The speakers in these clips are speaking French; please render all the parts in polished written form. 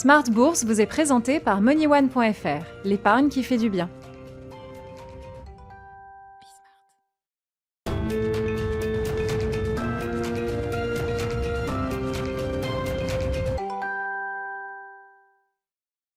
Smart Bourse vous est présenté par MoneyOne.fr, l'épargne qui fait du bien.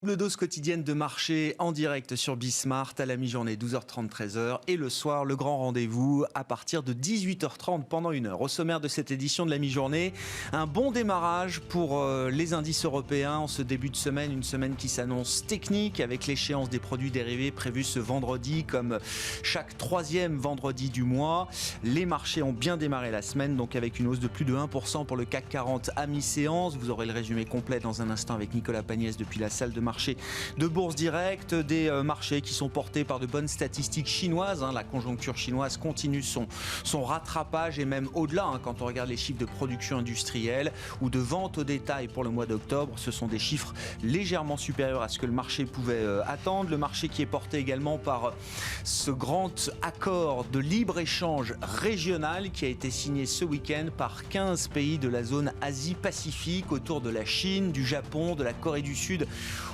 Le dose quotidienne de marché en direct sur Bismart à la mi-journée 12h30 13h et le soir le grand rendez-vous à partir de 18h30 pendant une heure. Au sommaire de cette édition de la mi-journée, un bon démarrage pour les indices européens en ce début de semaine, une semaine qui s'annonce technique avec l'échéance des produits dérivés prévue ce vendredi comme chaque troisième vendredi du mois. Les marchés ont bien démarré la semaine donc avec une hausse de plus de 1% pour le CAC 40 à mi-séance. Vous aurez le résumé complet dans un instant avec Nicolas Pagnès depuis la salle de marché de Bourse Direct, des marchés qui sont portés par de bonnes statistiques chinoises. La conjoncture chinoise continue son rattrapage et même au-delà quand on regarde les chiffres de production industrielle ou de vente au détail pour le mois d'octobre. Ce sont des chiffres légèrement supérieurs à ce que le marché pouvait attendre. Le marché qui est porté également par ce grand accord de libre-échange régional qui a été signé ce week-end par 15 pays de la zone Asie-Pacifique autour de la Chine, du Japon, de la Corée du Sud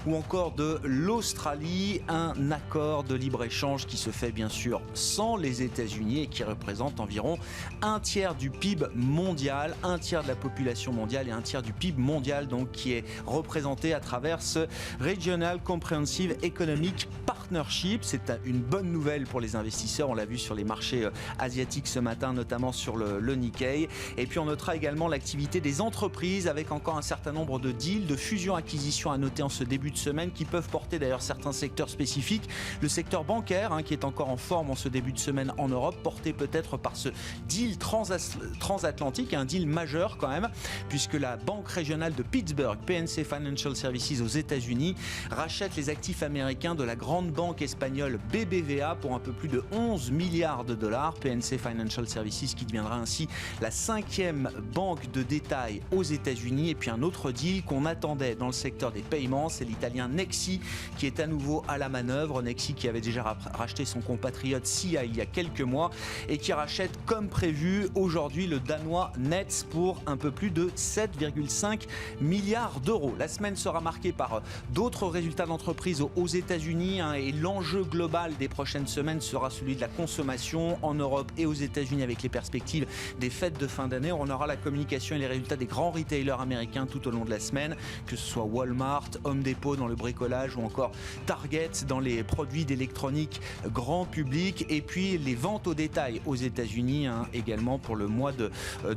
ou encore de l'Australie, un accord de libre-échange qui se fait bien sûr sans les États-Unis et qui représente environ un tiers du PIB mondial, un tiers de la population mondiale et un tiers du PIB mondial donc qui est représenté à travers ce Regional Comprehensive Economic Partnership. C'est une bonne nouvelle pour les investisseurs, on l'a vu sur les marchés asiatiques ce matin, notamment sur le Nikkei. Et puis on notera également l'activité des entreprises avec encore un certain nombre de deals, de fusions-acquisitions à noter en ce début de semaine qui peuvent porter d'ailleurs certains secteurs spécifiques. Le secteur bancaire qui est encore en forme en ce début de semaine en Europe, porté peut-être par ce deal transatlantique, un deal majeur quand même, puisque la banque régionale de Pittsburgh, PNC Financial Services aux États-Unis, rachète les actifs américains de la grande banque espagnole BBVA pour un peu plus de 11 milliards de dollars. PNC Financial Services qui deviendra ainsi la 5e banque de détail aux États-Unis. Et puis un autre deal qu'on attendait dans le secteur des paiements, c'est l'italien Nexi qui est à nouveau à la manœuvre. Nexi qui avait déjà racheté son compatriote SIA il y a quelques mois et qui rachète comme prévu aujourd'hui le danois Nets pour un peu plus de 7,5 milliards d'euros. La semaine sera marquée par d'autres résultats d'entreprise aux États-Unis et l'enjeu global des prochaines semaines sera celui de la consommation en Europe et aux États-Unis avec les perspectives des fêtes de fin d'année. On aura la communication et les résultats des grands retailers américains tout au long de la semaine, que ce soit Walmart, Home Depot dans le bricolage ou encore Target dans les produits d'électronique grand public, et puis les ventes au détail aux États-Unis également pour le mois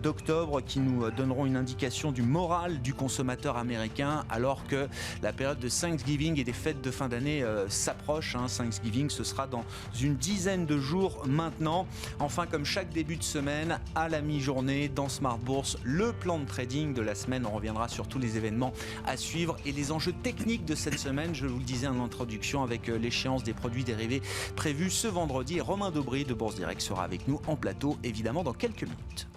d'octobre qui nous donneront une indication du moral du consommateur américain alors que la période de Thanksgiving et des fêtes de fin d'année s'approche. Thanksgiving, ce sera dans une dizaine de jours maintenant. Enfin, comme chaque début de semaine, à la mi-journée dans Smart Bourse, le plan de trading de la semaine. On reviendra sur tous les événements à suivre et les enjeux techniques de cette semaine. Je vous le disais en introduction avec l'échéance des produits dérivés prévue ce vendredi. Romain Daubry de Bourse Direct sera avec nous en plateau, évidemment, dans quelques minutes.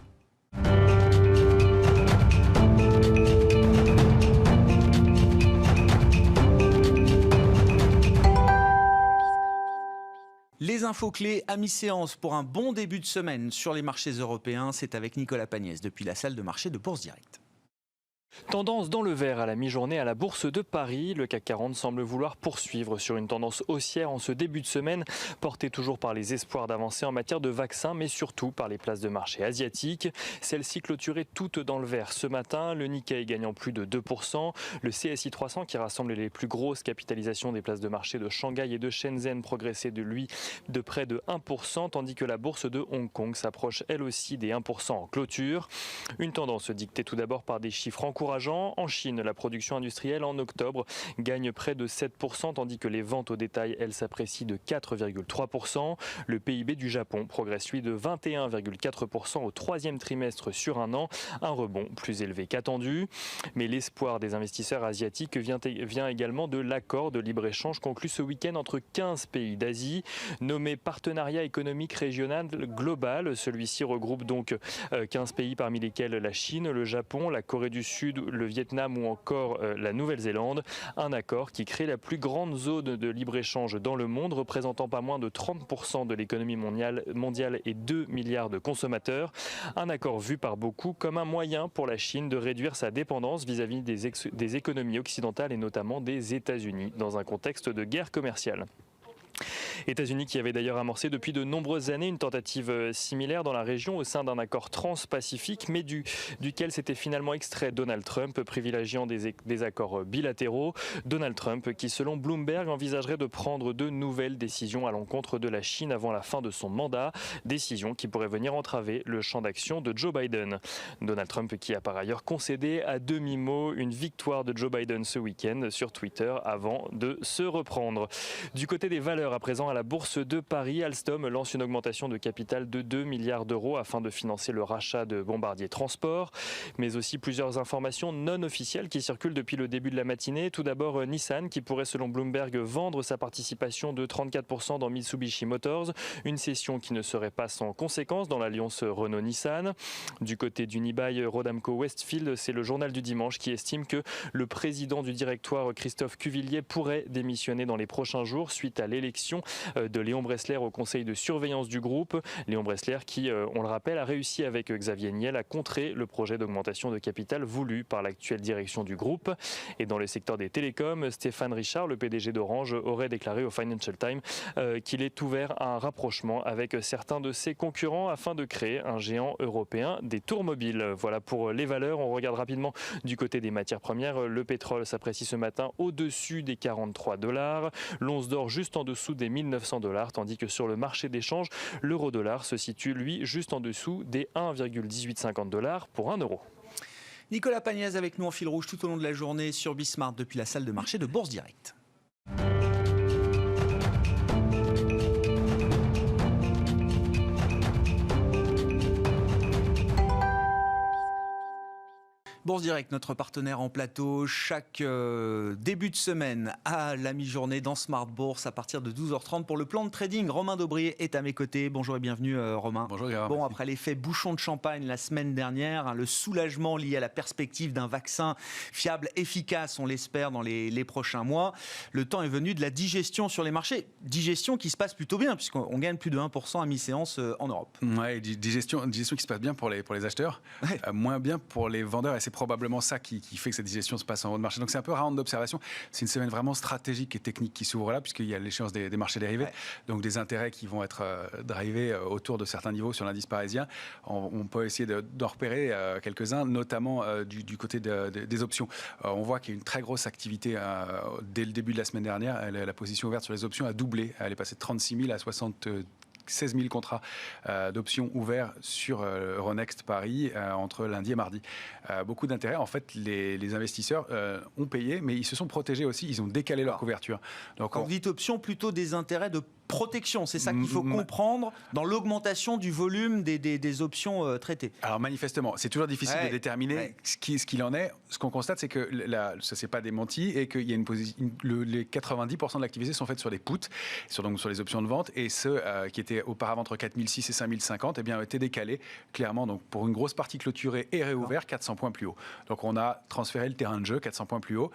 Les infos clés à mi-séance pour un bon début de semaine sur les marchés européens, c'est avec Nicolas Pagnès depuis la salle de marché de Bourse Direct. Tendance dans le vert à la mi-journée à la Bourse de Paris. Le CAC 40 semble vouloir poursuivre sur une tendance haussière en ce début de semaine, portée toujours par les espoirs d'avancer en matière de vaccins, mais surtout par les places de marché asiatiques. Celles-ci clôturaient toutes dans le vert ce matin, le Nikkei gagnant plus de 2%, le CSI 300 qui rassemble les plus grosses capitalisations des places de marché de Shanghai et de Shenzhen progressait de près de 1%, tandis que la bourse de Hong Kong s'approche elle aussi des 1% en clôture. Une tendance dictée tout d'abord par des chiffres encourageants. En Chine, la production industrielle en octobre gagne près de 7%, tandis que les ventes au détail, elles, s'apprécient de 4,3%. Le PIB du Japon progresse, lui, de 21,4% au troisième trimestre sur un an, un rebond plus élevé qu'attendu. Mais l'espoir des investisseurs asiatiques vient également de l'accord de libre-échange conclu ce week-end entre 15 pays d'Asie, nommé Partenariat économique régional global. Celui-ci regroupe donc 15 pays parmi lesquels la Chine, le Japon, la Corée du Sud, Sud, le Vietnam ou encore la Nouvelle-Zélande. Un accord qui crée la plus grande zone de libre-échange dans le monde, représentant pas moins de 30% de l'économie mondiale et 2 milliards de consommateurs. Un accord vu par beaucoup comme un moyen pour la Chine de réduire sa dépendance vis-à-vis des économies occidentales et notamment des États-Unis dans un contexte de guerre commerciale. États-Unis qui avaient d'ailleurs amorcé depuis de nombreuses années une tentative similaire dans la région au sein d'un accord transpacifique, mais duquel s'était finalement extrait Donald Trump, privilégiant des accords bilatéraux. Donald Trump qui, selon Bloomberg, envisagerait de prendre de nouvelles décisions à l'encontre de la Chine avant la fin de son mandat, décisions qui pourraient venir entraver le champ d'action de Joe Biden. Donald Trump qui a par ailleurs concédé à demi-mot une victoire de Joe Biden ce week-end sur Twitter avant de se reprendre. Du côté des valeurs à présent, à la Bourse de Paris, Alstom lance une augmentation de capital de 2 milliards d'euros afin de financer le rachat de Bombardier Transport, mais aussi plusieurs informations non officielles qui circulent depuis le début de la matinée. Tout d'abord, Nissan qui pourrait selon Bloomberg vendre sa participation de 34% dans Mitsubishi Motors, une cession qui ne serait pas sans conséquence dans l'alliance Renault-Nissan. Du côté d'Unibail Rodamco Westfield, c'est le journal du dimanche qui estime que le président du directoire Christophe Cuvillier pourrait démissionner dans les prochains jours suite à l'élection de Léon Bressler au conseil de surveillance du groupe. Léon Bressler qui, on le rappelle, a réussi avec Xavier Niel à contrer le projet d'augmentation de capital voulu par l'actuelle direction du groupe. Et dans le secteur des télécoms, Stéphane Richard, le PDG d'Orange, aurait déclaré au Financial Times qu'il est ouvert à un rapprochement avec certains de ses concurrents afin de créer un géant européen des tours mobiles. Voilà pour les valeurs. On regarde rapidement du côté des matières premières. Le pétrole s'apprécie ce matin au-dessus des $43. L'once d'or juste en dessous des $1 900, tandis que sur le marché d'échange, l'euro-dollar se situe, lui, juste en dessous des 1,1850 $ pour 1 euro. Nicolas Pagnès avec nous en fil rouge tout au long de la journée sur Bismart depuis la salle de marché de Bourse Direct. Bourse Direct, notre partenaire en plateau, chaque début de semaine à la mi-journée dans Smart Bourse à partir de 12h30 pour le plan de trading. Romain Daubrier est à mes côtés. Bonjour et bienvenue Romain. Bonjour Gérard. Bon, après l'effet bouchon de champagne la semaine dernière, le soulagement lié à la perspective d'un vaccin fiable, efficace, on l'espère, dans les prochains mois. Le temps est venu de la digestion sur les marchés. Digestion qui se passe plutôt bien puisqu'on gagne plus de 1% à mi-séance en Europe. Ouais, digestion qui se passe bien pour les acheteurs, ouais. Moins bien pour les vendeurs et c'est probablement ça qui fait que cette digestion se passe en haut de marché. Donc c'est un peu round d'observation. C'est une semaine vraiment stratégique et technique qui s'ouvre là, puisqu'il y a l'échéance des marchés dérivés. Ouais. Donc des intérêts qui vont être drivés autour de certains niveaux sur l'indice parisien. On peut essayer d'en repérer quelques-uns, notamment du côté des options. On voit qu'il y a une très grosse activité dès le début de la semaine dernière. La position ouverte sur les options a doublé. Elle est passée de 36 000 à 16 000 contrats d'options ouverts sur Euronext Paris entre lundi et mardi. Beaucoup d'intérêt. En fait, les investisseurs ont payé, mais ils se sont protégés aussi. Ils ont décalé leur couverture. Donc, quand vous dites options, plutôt des intérêts de protection, c'est ça qu'il faut comprendre dans l'augmentation du volume des options traitées. Alors manifestement, c'est toujours difficile de déterminer ce qu'il en est. Ce qu'on constate, c'est que ça s'est pas démenti et qu'il y a les 90% de l'activité sont faites sur des puts, donc sur les options de vente, et ceux qui étaient auparavant entre 4006 et 5050, eh bien, ont été décalés clairement. Donc pour une grosse partie clôturée et réouvert, 400 points plus haut. Donc on a transféré le terrain de jeu 400 points plus haut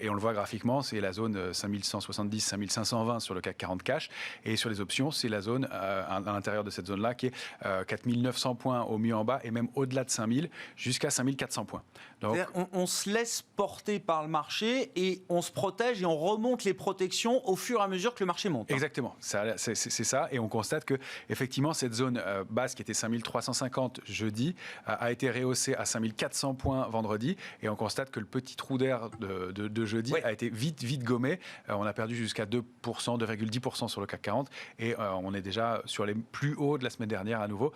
et on le voit graphiquement, c'est la zone 5170, 5520 sur le CAC 40 cash. Et sur les options, c'est la zone à l'intérieur de cette zone-là qui est 4900 points au mieux en bas et même au-delà de 5000 jusqu'à 5400 points. Donc, on se laisse porter par le marché et on se protège et on remonte les protections au fur et à mesure que le marché monte. Exactement, c'est ça. Et on constate que effectivement cette zone basse qui était 5350 jeudi a été rehaussée à 5400 points vendredi. Et on constate que le petit trou d'air de jeudi a été vite gommé. On a perdu jusqu'à 2%, 2,10% sur le CAC 40 et on est déjà sur les plus hauts de la semaine dernière à nouveau.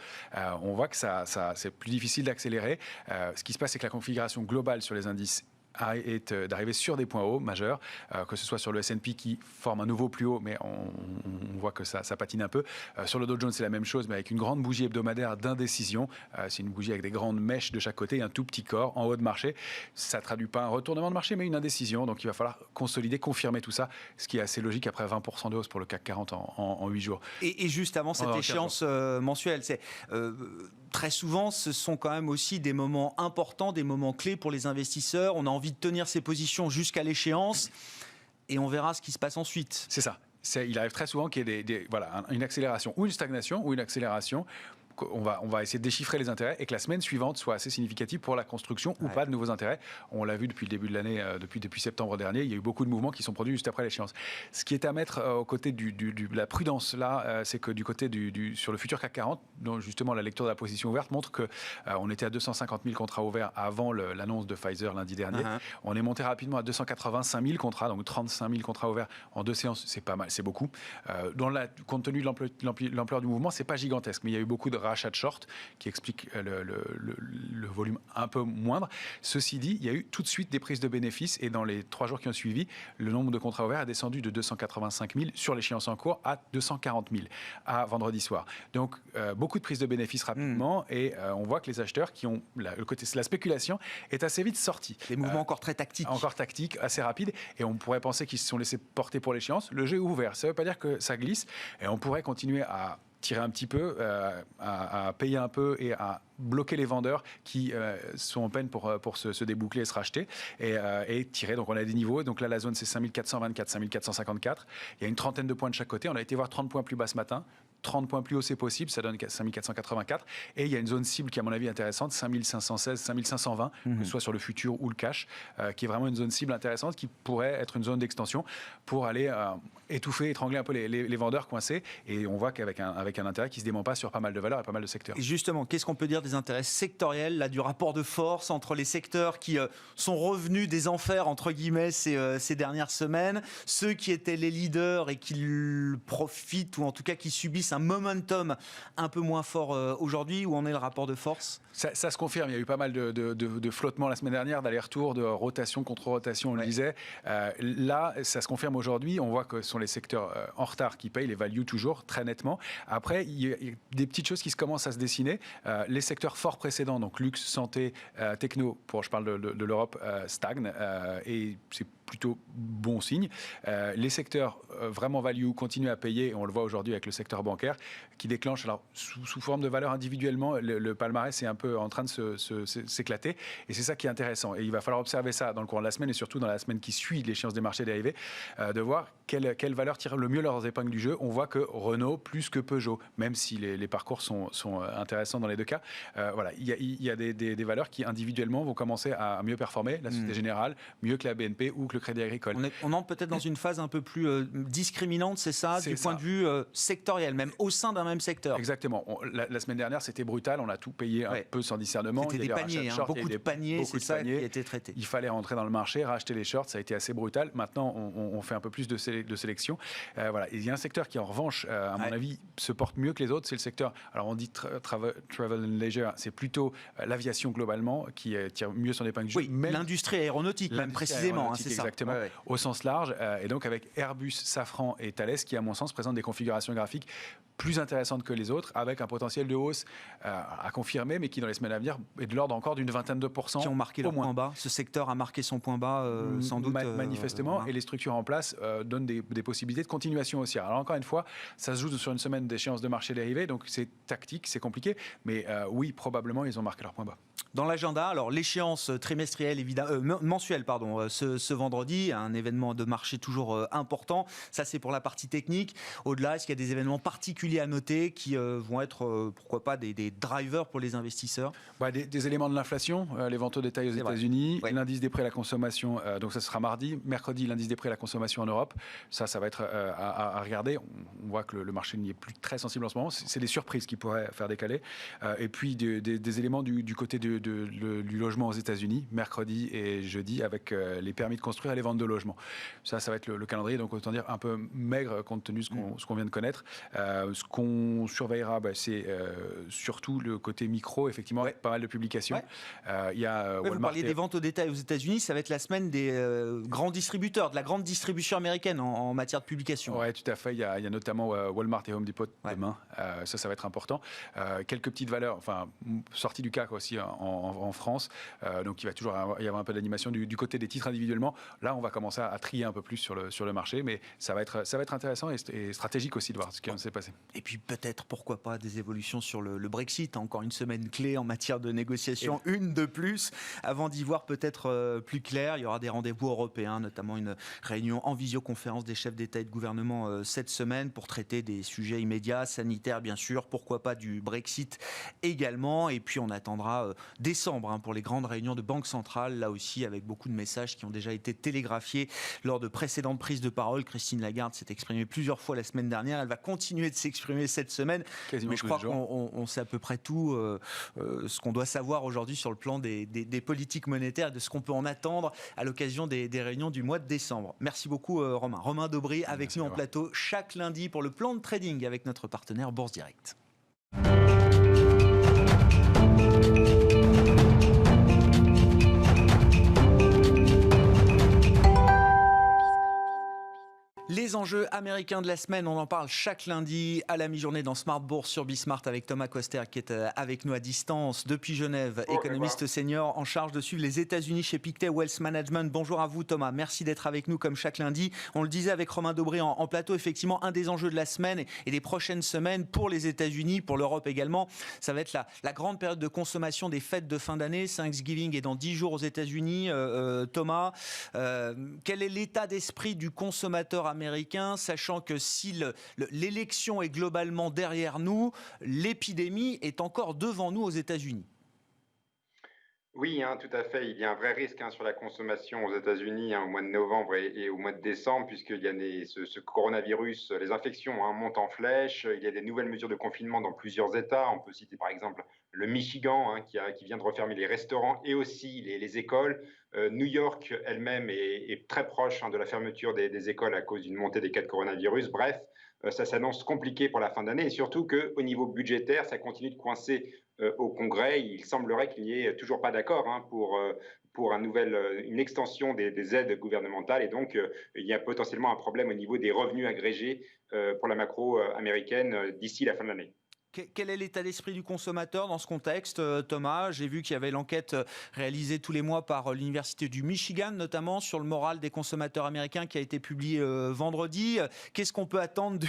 On voit que c'est plus difficile d'accélérer. Ce qui se passe, c'est que la configuration globale sur les indices est d'arriver sur des points hauts majeurs, que ce soit sur le S&P qui forme un nouveau plus haut, mais on voit que ça patine un peu. Sur le Dow Jones, c'est la même chose, mais avec une grande bougie hebdomadaire d'indécision. C'est une bougie avec des grandes mèches de chaque côté et un tout petit corps en haut de marché. Ça ne traduit pas un retournement de marché, mais une indécision. Donc il va falloir consolider, confirmer tout ça, ce qui est assez logique après 20% de hausse pour le CAC 40 en 8 jours. Et juste avant cette échéance mensuelle, très souvent, ce sont quand même aussi des moments importants, des moments clés pour les investisseurs. On a envie de tenir ses positions jusqu'à l'échéance et on verra ce qui se passe ensuite. C'est ça. Il arrive très souvent qu'il y ait une accélération ou une stagnation ou une accélération. On va essayer de déchiffrer les intérêts et que la semaine suivante soit assez significative pour la construction ou pas de nouveaux intérêts. On l'a vu depuis le début de l'année, depuis septembre dernier, il y a eu beaucoup de mouvements qui sont produits juste après l'échéance. Ce qui est à mettre aux côtés de la prudence, là, c'est que du côté sur le futur CAC 40, dont justement la lecture de la position ouverte montre qu'on était à 250 000 contrats ouverts avant l'annonce de Pfizer lundi dernier. On est monté rapidement à 285 000 contrats, donc 35 000 contrats ouverts en 2 séances, c'est pas mal, c'est beaucoup. Compte tenu de l'ampleur du mouvement, c'est pas gigantesque, mais il y a eu beaucoup de rachat de short qui explique le volume un peu moindre. Ceci dit, il y a eu tout de suite des prises de bénéfices et dans les 3 jours qui ont suivi, le nombre de contrats ouverts a descendu de 285 000 sur l'échéance en cours à 240 000 à vendredi soir. Donc beaucoup de prises de bénéfices rapidement et on voit que les acheteurs qui ont le côté la spéculation est assez vite sortie. Des mouvements encore très tactiques. Encore tactiques, assez rapides et on pourrait penser qu'ils se sont laissés porter pour l'échéance. Le jeu est ouvert, ça ne veut pas dire que ça glisse et on pourrait continuer à tirer un petit peu, à payer un peu et à bloquer les vendeurs qui sont en peine pour se déboucler et se racheter et tirer. Donc on a des niveaux. Donc là, la zone, c'est 5424, 5454. Il y a une trentaine de points de chaque côté. On a été voir 30 points plus bas ce matin. 30 points plus haut, c'est possible. Ça donne 5484. Et il y a une zone cible qui, à mon avis, est intéressante, 5516, 5520, que ce soit sur le futur ou le cash, qui est vraiment une zone cible intéressante qui pourrait être une zone d'extension pour aller étouffer, étrangler un peu les vendeurs coincés. Et on voit qu'avec un intérêt qui ne se dément pas sur pas mal de valeurs et pas mal de secteurs. Et justement, qu'est-ce qu'on peut dire des intérêts sectoriels, là, du rapport de force entre les secteurs qui sont revenus des enfers, entre guillemets, ces dernières semaines, ceux qui étaient les leaders et qui profitent, ou en tout cas qui subissent un momentum un peu moins fort aujourd'hui? Où en est le rapport de force? Ça se confirme, il y a eu pas mal de flottements la semaine dernière, d'aller-retour, de rotation contre rotation, on le disait. Là, ça se confirme aujourd'hui, on voit que ce sont les secteurs en retard qui payent, les values toujours, très nettement. Après, il y a des petites choses qui se commencent à se dessiner. Les secteurs forts précédents, donc luxe, santé, techno, je parle de l'Europe, stagnent et c'est plutôt bon signe. Les secteurs vraiment value continuent à payer, et on le voit aujourd'hui avec le secteur bancaire qui déclenche, alors sous forme de valeur individuellement, le palmarès est un peu en train de s'éclater et c'est ça qui est intéressant. Et il va falloir observer ça dans le courant de la semaine et surtout dans la semaine qui suit l'échéance des marchés dérivés, de voir quelle valeur tire le mieux leurs épingles du jeu. On voit que Renault plus que Peugeot, même si les parcours sont intéressants dans les deux cas. Voilà, il y a des valeurs qui individuellement vont commencer à mieux performer, la Société Générale, mieux que la BNP ou que le Crédit Agricole. On entre peut-être dans une phase un peu plus discriminante, c'est ça, du point de vue sectoriel, même au sein d'un même secteur. Exactement. La semaine dernière, c'était brutal, on a tout payé un peu sans discernement. C'était des paniers, beaucoup de paniers, c'est ça qui a été traité. Il fallait rentrer dans le marché, racheter les shorts, ça a été assez brutal. Maintenant, on fait un peu plus de sélection. Voilà. Il y a un secteur qui, en revanche, à mon avis, se porte mieux que les autres, c'est le secteur, alors on dit travel and leisure, c'est plutôt l'aviation globalement qui tire mieux son épingle du jeu. Oui, l'industrie aéronautique, même précisément, c'est ça. Exactement, au sens large. Et donc avec Airbus, Safran et Thales qui, à mon sens, présentent des configurations graphiques plus intéressantes que les autres, avec un potentiel de hausse à confirmer, mais qui, dans les semaines à venir, est de l'ordre encore d'une vingtaine de %. Qui ont marqué leur point bas. Ce secteur a marqué son point bas, sans doute. Manifestement, voilà. Et les structures en place donnent des possibilités de continuation haussière. Alors encore une fois, ça se joue sur une semaine d'échéance de marché dérivé, donc c'est tactique, c'est compliqué, mais oui, probablement, ils ont marqué leur point bas. Dans l'agenda, alors l'échéance trimestrielle, mensuelle, ce vendredi, un événement de marché toujours important. Ça, c'est pour la partie technique. Au-delà, est-ce qu'il y a des événements particuliers à noter qui vont être, pourquoi pas, des drivers pour les investisseurs? Des éléments de l'inflation, les ventes au détail aux États-Unis, l'indice des prix à la consommation, donc ça sera mardi. Mercredi, l'indice des prix à la consommation en Europe. Ça va être à regarder. On voit que le marché n'y est plus très sensible en ce moment. C'est des surprises qui pourraient faire décaler. Et puis des éléments du côté du logement aux États-Unis, mercredi et jeudi, avec les permis de construire et les ventes de logements. Ça va être le calendrier, donc autant dire un peu maigre compte tenu de ce qu'on vient de connaître. Ce qu'on surveillera, c'est surtout le côté micro, effectivement, pas mal de publications. Il y a Walmart. Vous parliez des ventes au détail aux États-Unis, ça va être la semaine des grands distributeurs, de la grande distribution américaine en matière de publication. Oui, tout à fait. Il y a notamment Walmart et Home Depot demain. Ça va être important. Quelques petites valeurs, sorties du CAC aussi en France. Donc il va toujours y avoir un peu d'animation du côté des titres individuellement. Là, on va commencer à trier un peu plus sur le marché, mais ça va être intéressant et stratégique aussi de voir ce qui s'est passé. Et puis peut-être, pourquoi pas, des évolutions sur le Brexit. Encore une semaine clé en matière de négociation, une de plus. Avant d'y voir peut-être plus clair, il y aura des rendez-vous européens, notamment une réunion en visioconférence des chefs d'État et de gouvernement cette semaine pour traiter des sujets immédiats, sanitaires bien sûr, pourquoi pas du Brexit également. Et puis on attendra décembre pour les grandes réunions de banque centrale, là aussi avec beaucoup de messages qui ont déjà été télégraphiés lors de précédentes prises de parole. Christine Lagarde s'est exprimée plusieurs fois la semaine dernière, elle va continuer de s'exprimer cette semaine. Mais je crois qu'on sait à peu près tout ce qu'on doit savoir aujourd'hui sur le plan des politiques monétaires et de ce qu'on peut en attendre à l'occasion des réunions du mois de décembre. Merci beaucoup Romain. Romain Daubry avec nous en plateau chaque lundi pour le plan de trading avec notre partenaire Bourse Direct. Les enjeux américains de la semaine, on en parle chaque lundi à la mi-journée dans Smart Bourse sur Bismart avec Thomas Koester qui est avec nous à distance depuis Genève, économiste senior en charge de suivre les États-Unis chez Pictet Wealth Management. Bonjour à vous Thomas, merci d'être avec nous comme chaque lundi. On le disait avec Romain Daubry en plateau, effectivement un des enjeux de la semaine et des prochaines semaines pour les États-Unis, pour l'Europe également, ça va être la grande période de consommation des fêtes de fin d'année. Thanksgiving est dans 10 jours aux États-Unis. Thomas, quel est l'état d'esprit du consommateur américain, sachant que si l'élection est globalement derrière nous, l'épidémie est encore devant nous aux États-Unis? Oui, tout à fait. Il y a un vrai risque sur la consommation aux États-Unis au mois de novembre et au mois de décembre, puisqu'il y a ce coronavirus, les infections montent en flèche. Il y a des nouvelles mesures de confinement dans plusieurs États. On peut citer par exemple le Michigan qui vient de refermer les restaurants et aussi les écoles. New York elle-même est très proche de la fermeture des écoles à cause d'une montée des cas de coronavirus. Bref, ça s'annonce compliqué pour la fin d'année et surtout qu'au niveau budgétaire, ça continue de coincer au Congrès. Il semblerait qu'il n'y ait toujours pas d'accord pour une extension des aides gouvernementales et donc il y a potentiellement un problème au niveau des revenus agrégés pour la macro américaine d'ici la fin de l'année. Quel est l'état d'esprit du consommateur dans ce contexte, Thomas? J'ai vu qu'il y avait l'enquête réalisée tous les mois par l'Université du Michigan, notamment sur le moral des consommateurs américains qui a été publiée vendredi. Qu'est-ce qu'on peut attendre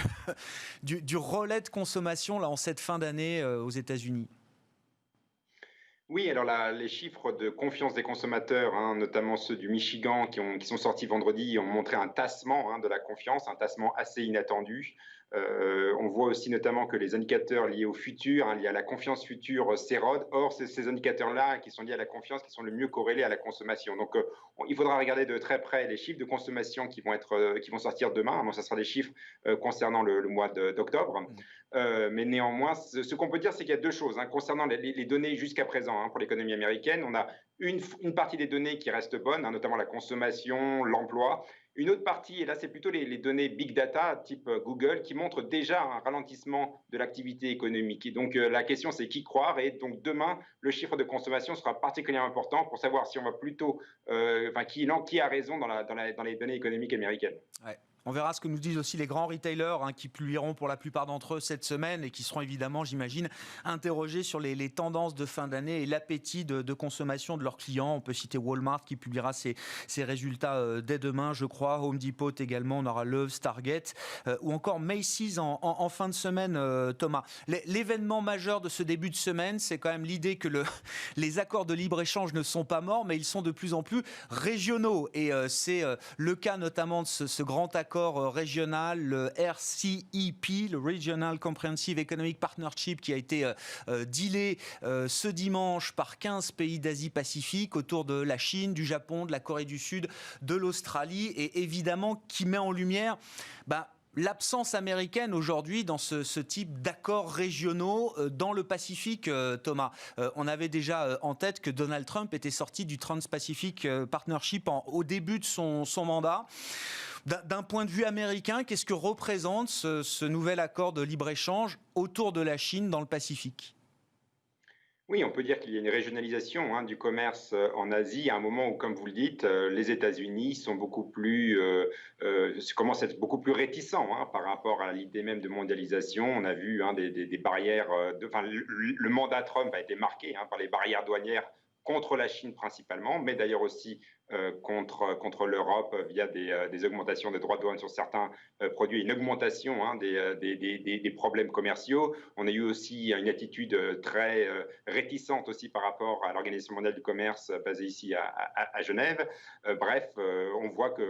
du relais de consommation là, en cette fin d'année aux États-Unis? Oui, alors les chiffres de confiance des consommateurs, notamment ceux du Michigan qui sont sortis vendredi, ont montré un tassement de la confiance, un tassement assez inattendu. On voit aussi notamment que les indicateurs liés au futur, liés à la confiance future s'érodent. Or, c'est ces indicateurs-là qui sont liés à la confiance qui sont le mieux corrélés à la consommation. Donc, il faudra regarder de très près les chiffres de consommation qui vont sortir demain. Ce sera des chiffres concernant le mois d'octobre. Mais néanmoins, ce qu'on peut dire, c'est qu'il y a deux choses. Concernant les données jusqu'à présent pour l'économie américaine, on a une partie des données qui restent bonnes, notamment la consommation, l'emploi. Une autre partie, et là c'est plutôt les données big data type Google, qui montrent déjà un ralentissement de l'activité économique. Et donc la question c'est qui croire, et donc demain le chiffre de consommation sera particulièrement important pour savoir si on va plutôt, qui a raison dans les données économiques américaines. Ouais. On verra ce que nous disent aussi les grands retailers qui publieront pour la plupart d'entre eux cette semaine et qui seront évidemment, j'imagine, interrogés sur les tendances de fin d'année et l'appétit de consommation de leurs clients. On peut citer Walmart qui publiera ses résultats dès demain, je crois. Home Depot également, on aura Lowe's, Target ou encore Macy's en fin de semaine, Thomas. L'événement majeur de ce début de semaine, c'est quand même l'idée que les accords de libre-échange ne sont pas morts, mais ils sont de plus en plus régionaux. Et c'est le cas notamment de ce grand accord régional, le RCEP, le Regional Comprehensive Economic Partnership, qui a été dealé ce dimanche par 15 pays d'Asie-Pacifique autour de la Chine, du Japon, de la Corée du Sud, de l'Australie, et évidemment qui met en lumière l'absence américaine aujourd'hui dans ce type d'accords régionaux dans le Pacifique, Thomas. On avait déjà en tête que Donald Trump était sorti du Trans-Pacific Partnership au début de son mandat. D'un point de vue américain, qu'est-ce que représente ce nouvel accord de libre-échange autour de la Chine dans le Pacifique ? Oui, on peut dire qu'il y a une régionalisation du commerce en Asie à un moment où, comme vous le dites, les États-Unis sont commencent à être beaucoup plus réticents par rapport à l'idée même de mondialisation. On a vu des barrières, le mandat Trump a été marqué par les barrières douanières contre la Chine principalement, mais d'ailleurs aussi contre l'Europe via des augmentations des droits de douane sur certains produits, une augmentation des problèmes commerciaux. On a eu aussi une attitude très réticente aussi par rapport à l'Organisation mondiale du commerce basée ici à Genève. Bref, on voit que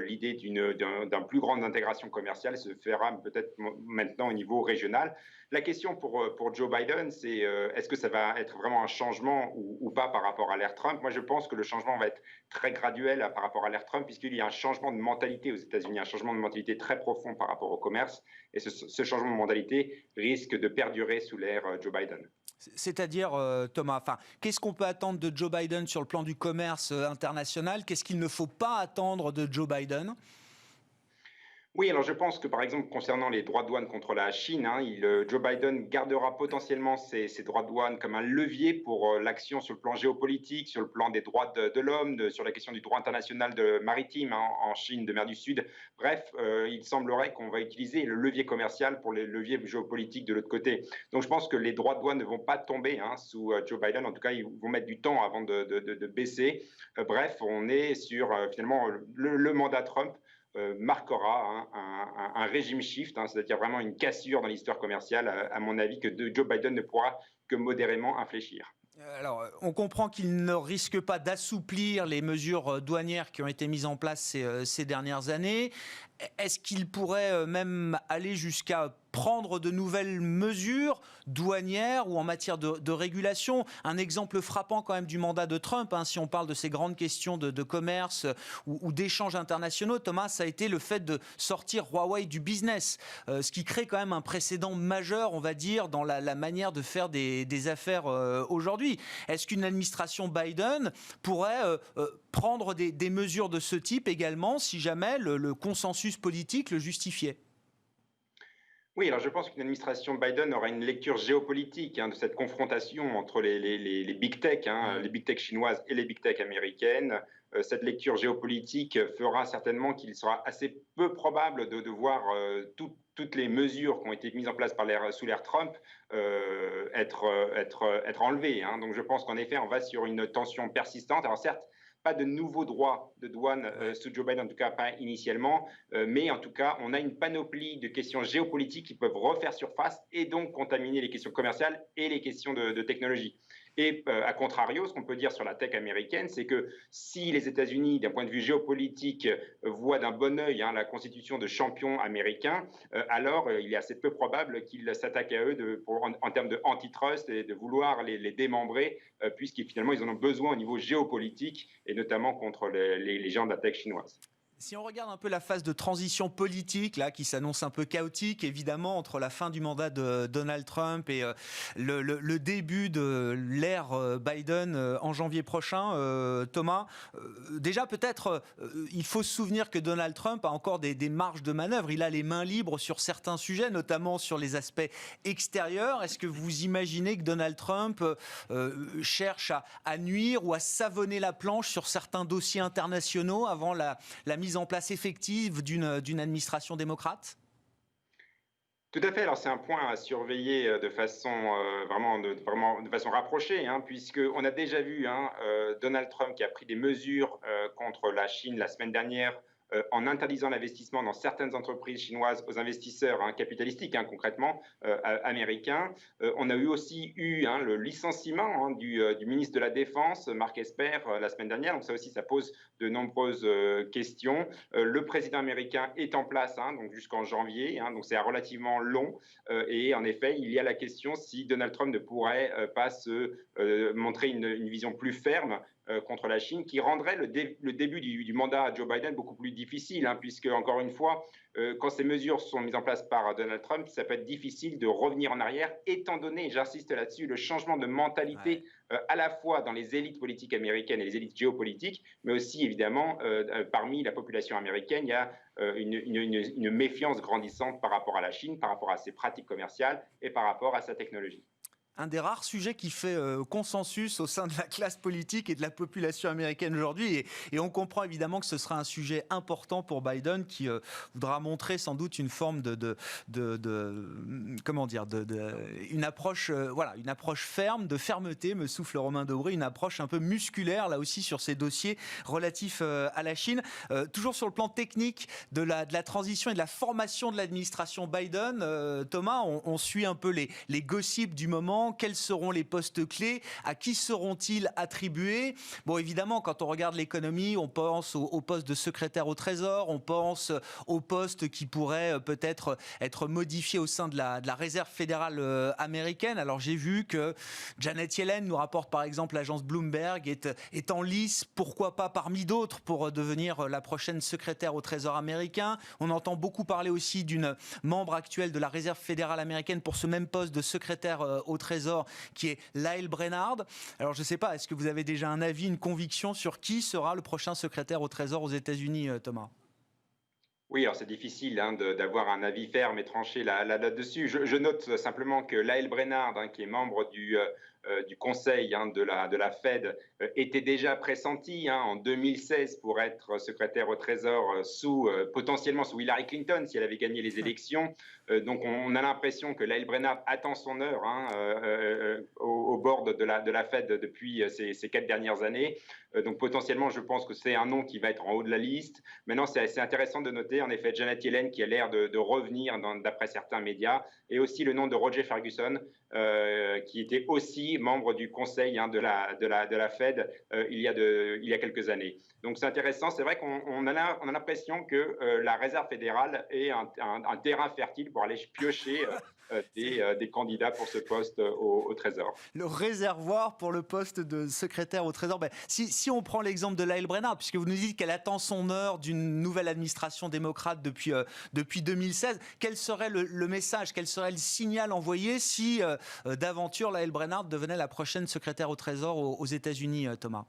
l'idée d'un plus grande intégration commerciale se fera peut-être maintenant au niveau régional. La question pour Joe Biden, c'est est-ce que ça va être vraiment un changement ou pas par rapport à l'ère Trump? Moi, je pense que le changement va être très graduel par rapport à l'ère Trump, puisqu'il y a un changement de mentalité aux États-Unis, un changement de mentalité très profond par rapport au commerce. Et ce changement de mentalité risque de perdurer sous l'ère Joe Biden. C'est-à-dire, Thomas, qu'est-ce qu'on peut attendre de Joe Biden sur le plan du commerce international? Qu'est-ce qu'il ne faut pas attendre de Joe Biden? Oui, alors je pense que par exemple concernant les droits de douane contre la Chine, Joe Biden gardera potentiellement ces droits de douane comme un levier pour l'action sur le plan géopolitique, sur le plan des droits de l'homme, sur la question du droit international maritime en Chine, de mer du Sud. Bref, il semblerait qu'on va utiliser le levier commercial pour les leviers géopolitiques de l'autre côté. Donc je pense que les droits de douane ne vont pas tomber sous Joe Biden. En tout cas, ils vont mettre du temps avant de baisser. Bref, on est sur finalement le mandat Trump marquera un régime shift, c'est-à-dire vraiment une cassure dans l'histoire commerciale, à mon avis, que Joe Biden ne pourra que modérément infléchir. Alors, on comprend qu'il ne risque pas d'assouplir les mesures douanières qui ont été mises en place ces dernières années. Est-ce qu'il pourrait même aller jusqu'à prendre de nouvelles mesures douanières ou en matière de régulation? Un exemple frappant quand même du mandat de Trump, si on parle de ces grandes questions de commerce ou d'échanges internationaux, Thomas, ça a été le fait de sortir Huawei du business, ce qui crée quand même un précédent majeur, on va dire, dans la manière de faire des affaires aujourd'hui. Est-ce qu'une administration Biden pourrait prendre des mesures de ce type également, si jamais le consensus politique le justifiait? Oui, alors je pense qu'une administration Biden aura une lecture géopolitique de cette confrontation entre les big tech, les big tech chinoises et les big tech américaines. Cette lecture géopolitique fera certainement qu'il sera assez peu probable de voir toutes les mesures qui ont été mises en place sous l'ère Trump être enlevées. Donc je pense qu'en effet, on va sur une tension persistante. Alors certes, pas de nouveaux droits de douane sous Joe Biden, en tout cas pas initialement, mais en tout cas, on a une panoplie de questions géopolitiques qui peuvent refaire surface et donc contaminer les questions commerciales et les questions de technologie. Et à contrario, ce qu'on peut dire sur la tech américaine, c'est que si les États-Unis, d'un point de vue géopolitique, voient d'un bon œil la constitution de champions américains, alors il est assez peu probable qu'ils s'attaquent à eux en termes de antitrust et de vouloir les démembrer, puisqu'ils finalement ils en ont besoin au niveau géopolitique et notamment contre les géants de la tech chinoise. Si on regarde un peu la phase de transition politique là, qui s'annonce un peu chaotique, évidemment, entre la fin du mandat de Donald Trump et le début de l'ère Biden en janvier prochain, Thomas, déjà peut-être il faut se souvenir que Donald Trump a encore des marges de manœuvre. Il a les mains libres sur certains sujets, notamment sur les aspects extérieurs. Est-ce que vous imaginez que Donald Trump cherche à nuire ou à savonner la planche sur certains dossiers internationaux avant la mise en place effective d'une administration démocrate? Tout à fait. Alors c'est un point à surveiller de façon de façon rapprochée, puisque on a déjà vu Donald Trump qui a pris des mesures contre la Chine la semaine dernière en interdisant l'investissement dans certaines entreprises chinoises aux investisseurs capitalistiques, concrètement américains. On a aussi eu le licenciement du ministre de la Défense, Mark Esper, la semaine dernière. Donc ça aussi, ça pose de nombreuses questions. Le président américain est en place donc jusqu'en janvier, donc c'est relativement long. Et en effet, il y a la question si Donald Trump ne pourrait pas se montrer une vision plus ferme contre la Chine, qui rendrait le début du mandat à Joe Biden beaucoup plus difficile, puisque, encore une fois, quand ces mesures sont mises en place par Donald Trump, ça peut être difficile de revenir en arrière, étant donné, j'insiste là-dessus, le changement de mentalité à la fois dans les élites politiques américaines et les élites géopolitiques, mais aussi, évidemment, parmi la population américaine, il y a une méfiance grandissante par rapport à la Chine, par rapport à ses pratiques commerciales et par rapport à sa technologie. Un des rares sujets qui fait consensus au sein de la classe politique et de la population américaine aujourd'hui. Et on comprend évidemment que ce sera un sujet important pour Biden qui voudra montrer sans doute une forme une approche, une approche ferme, de fermeté, me souffle Romain Dobré, une approche un peu musculaire là aussi sur ces dossiers relatifs à la Chine. Toujours sur le plan technique de la transition et de la formation de l'administration Biden, Thomas, on suit un peu les gossips du moment. Quels seront les postes clés? À qui seront-ils attribués? Bon, évidemment, quand on regarde l'économie, on pense au poste de secrétaire au Trésor, on pense au poste qui pourrait peut-être être modifié au sein de la Réserve fédérale américaine. Alors, j'ai vu que Janet Yellen nous rapporte, par exemple, l'agence Bloomberg est en lice, pourquoi pas parmi d'autres, pour devenir la prochaine secrétaire au Trésor américain. On entend beaucoup parler aussi d'une membre actuelle de la Réserve fédérale américaine pour ce même poste de secrétaire au Trésor, qui est Lael Brainard. Alors je ne sais pas, est-ce que vous avez déjà un avis, une conviction sur qui sera le prochain secrétaire au Trésor aux États-Unis, Thomas? Oui, alors c'est difficile d'avoir un avis ferme et tranché là-dessus. Je note simplement que Lael Brainard, qui est membre du conseil de la Fed, était déjà pressenti en 2016 pour être secrétaire au Trésor potentiellement sous Hillary Clinton si elle avait gagné les élections. Donc on a l'impression que Lael Brainard attend son heure au bord de la Fed depuis ces 4 dernières années. Donc potentiellement, je pense que c'est un nom qui va être en haut de la liste. Maintenant, c'est intéressant de noter en effet Janet Yellen qui a l'air de revenir d'après certains médias, et aussi le nom de Roger Ferguson, qui était aussi membre du conseil de la Fed il y a quelques années. Donc c'est intéressant. C'est vrai qu'on a l'impression que la Réserve fédérale est un terrain fertile pour aller piocher des candidats pour ce poste au Trésor. Le réservoir pour le poste de secrétaire au Trésor. Si on prend l'exemple de Lael Brainard, puisque vous nous dites qu'elle attend son heure d'une nouvelle administration démocrate depuis 2016, quel serait le message, quel serait le signal envoyé si d'aventure Lael Brainard devenait la prochaine secrétaire au Trésor aux États-Unis, Thomas?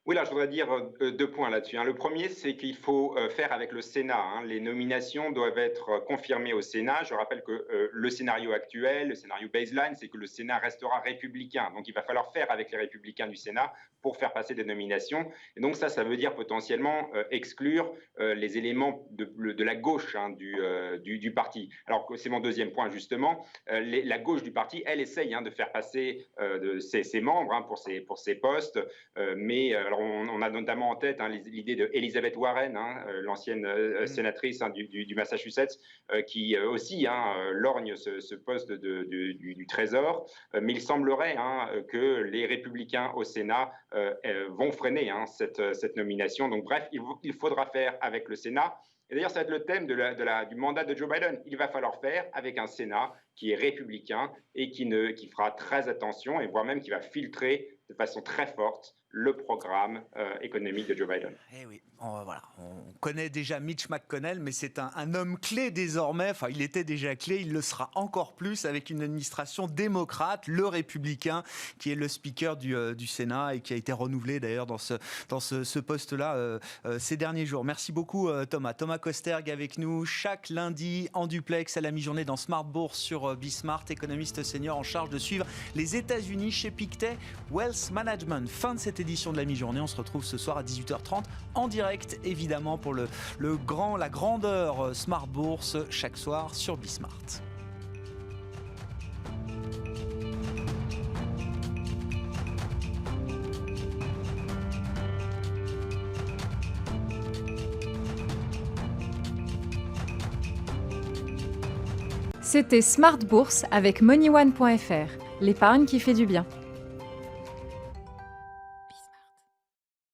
Oui, là, je voudrais dire 2 points là-dessus. Le premier, c'est qu'il faut faire avec le Sénat. Les nominations doivent être confirmées au Sénat. Je rappelle que le scénario actuel, le scénario baseline, c'est que le Sénat restera républicain. Donc, il va falloir faire avec les républicains du Sénat pour faire passer des nominations. Et donc, ça veut dire potentiellement exclure les éléments de la gauche du parti. Alors, c'est mon deuxième point, justement. La gauche du parti, elle essaye de faire passer ses membres pour ses postes, mais alors on a notamment en tête l'idée d'Elizabeth Warren, l'ancienne sénatrice du Massachusetts, qui aussi lorgne ce poste du Trésor. Mais il semblerait que les républicains au Sénat vont freiner cette nomination. Donc bref, il faudra faire avec le Sénat. Et d'ailleurs, ça va être le thème du mandat de Joe Biden. Il va falloir faire avec un Sénat qui est républicain et qui fera très attention, et voire même qui va filtrer de façon très forte le programme économique de Joe Biden. Eh oui, on connaît déjà Mitch McConnell, mais c'est un homme clé désormais. Enfin, il était déjà clé, il le sera encore plus avec une administration démocrate, le républicain, qui est le speaker du Sénat et qui a été renouvelé d'ailleurs dans ce poste-là ces derniers jours. Merci beaucoup Thomas. Thomas Kosterg avec nous chaque lundi en duplex à la mi-journée dans Smart Bourse sur Bismart, économiste senior en charge de suivre les États-Unis chez Pictet Wealth Management. Fin de cette édition de la mi-journée. On se retrouve ce soir à 18h30 en direct, évidemment, pour la grandeur Smart Bourse chaque soir sur Bismart. C'était Smart Bourse avec MoneyOne.fr, l'épargne qui fait du bien.